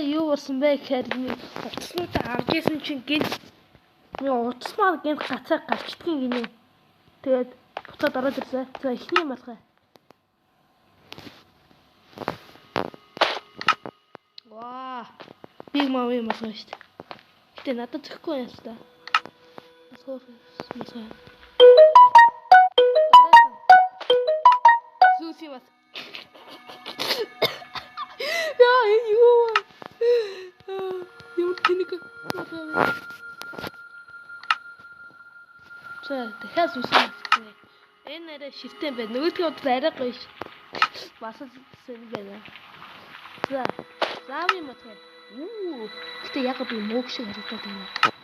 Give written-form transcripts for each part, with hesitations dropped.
юу болсон бэ гэхээр утаснуудаа авч исэн чинь гинт утасмаар гинт гацаа гарчдгийн гинэ. Тэгээд буцаад ороод ирсэн. За ихний юм алхаа. Ваа. Биг мав юм алхаа шүү дээ. Гэтэ надад зөхгүй юм шүү дээ. Асуух. Зүүс юм бас. Яа, юу. Юу тэнэг. За, дахиад үсэн. Энэ нэрэ ширтэн байна. Нөгөөдгөө удаа арай гоё ш. Бас үсэн байна. За, заав юм уу? Гэтэ яг би мөг шиг харагдаад байна.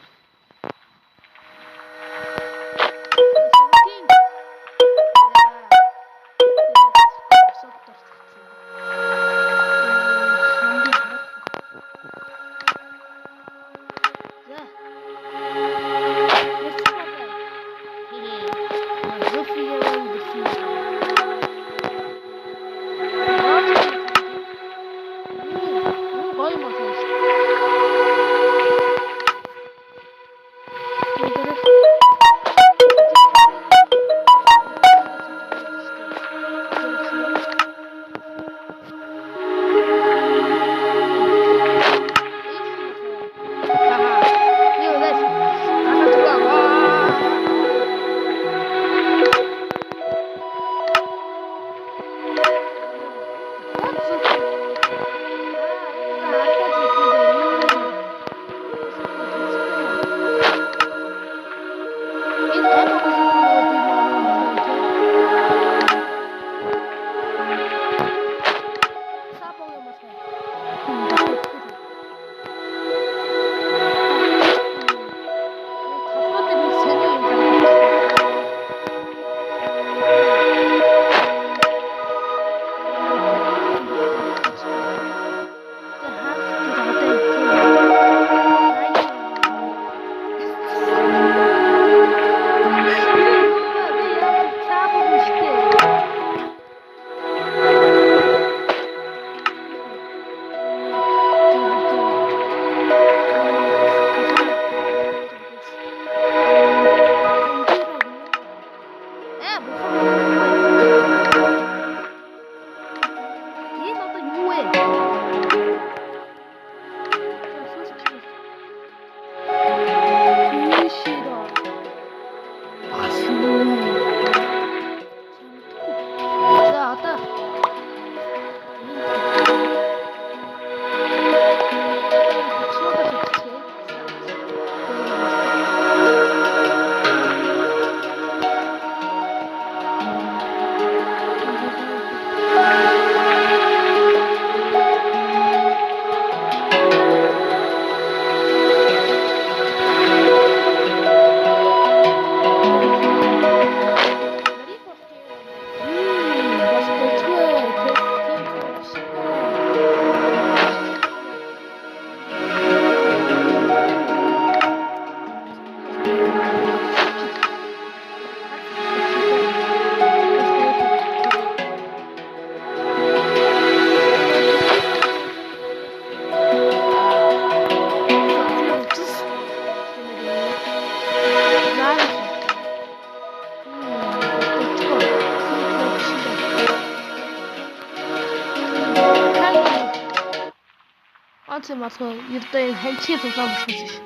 Онцгой малгай ердөө энэ ханчийн програм болсон шүү.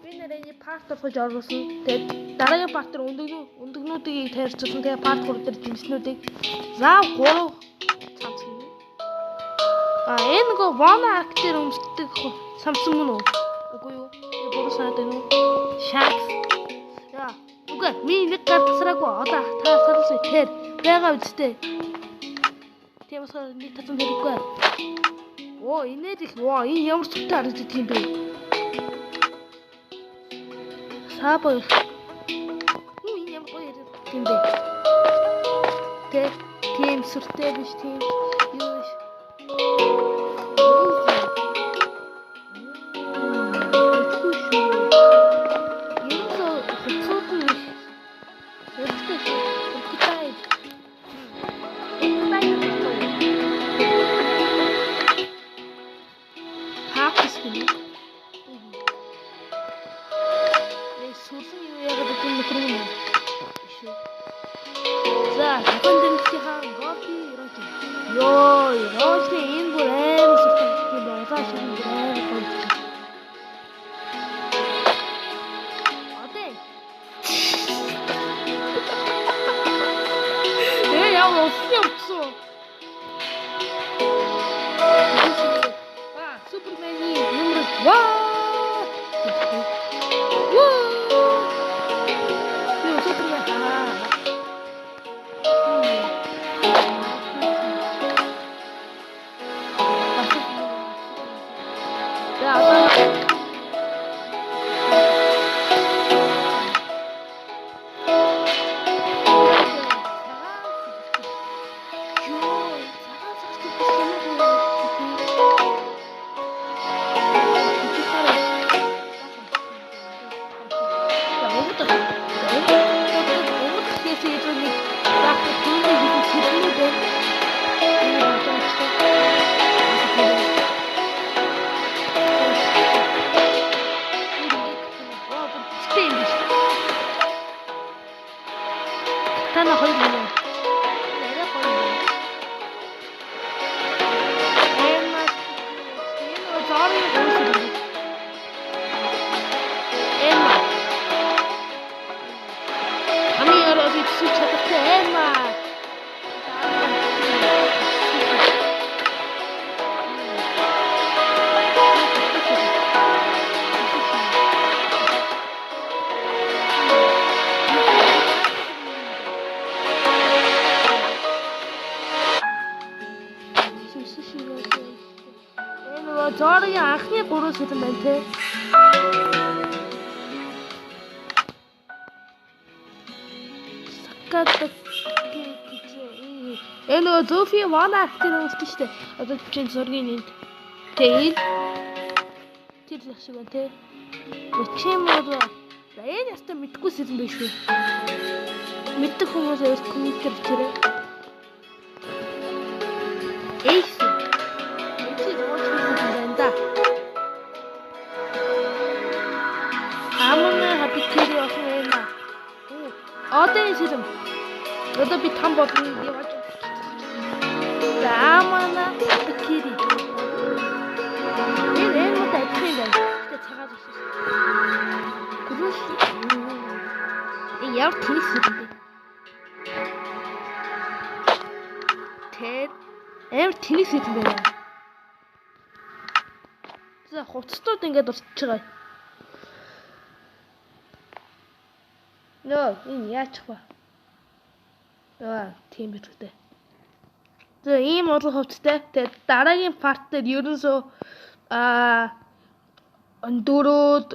Би нэрээ парт болгож оруулсан. Тэгээд дараагийн парт дээр өндөгнүүдийг таарчсан. Тэгээд парт 3 дээр жимснүүдийг заав 3 цамц хийнэ. Энэ нөгөө вона актер өмсдөг самсан мөн үү? Үгүй юу? Би буруу санаад байна уу? Шакс. Яа, үгүй миний нэг гар тасраагүй. Одоо та сарлсан тэр байгаа үстэй. Ямасаа нэг татсан хэрэггүй. Оо, инээд их. Ваа, энэ ямар цогтой харагддаг юм бэ? Саабой. Энэ ямар гоё харагддаг юм бэ? Тийм сүртэй биш тийм. Юу биш. Йоо, яошны энэ бүр амар шигтэй байгаа шиг амар гоё. Я успел все. Супермен номер 2. Тана хоёр юм. Яриа гоё. Эмма энэ зоорын хүмүүс. Эмма. Ами яруу бичиж чадахгүй Эмма. Зоорын анхны 3 сэдэн байна те. Саката энэ Зофи Вана актер үзсэн шүү дээ. Одоо чинь зургийн энд. Тэгээд тэр их шиг байна те. Чимээр энэ ястаа мэдгүй сэдэн биш үү? Мэддэг хүмүүс өөрт комментэр бичээрэй. Эйс одоо юм. Одоо би там болно яваад. Заамана бикири. Энэ мод ажил байна. Тэ цагаан зүс. Гүрүш. Яар тэнис үү? Тэ амар тэнис үү байна. За хуцтууд ингээд урсч байгаа. Нөө энэ яачих вэ? Тийм битгэдэг. За ийм бодлого хувцтай. Тэгээд дараагийн парт дээр ерөнсөө дөрөв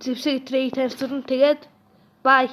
зэвсэг трейд тавьсан. Тэгээд бай.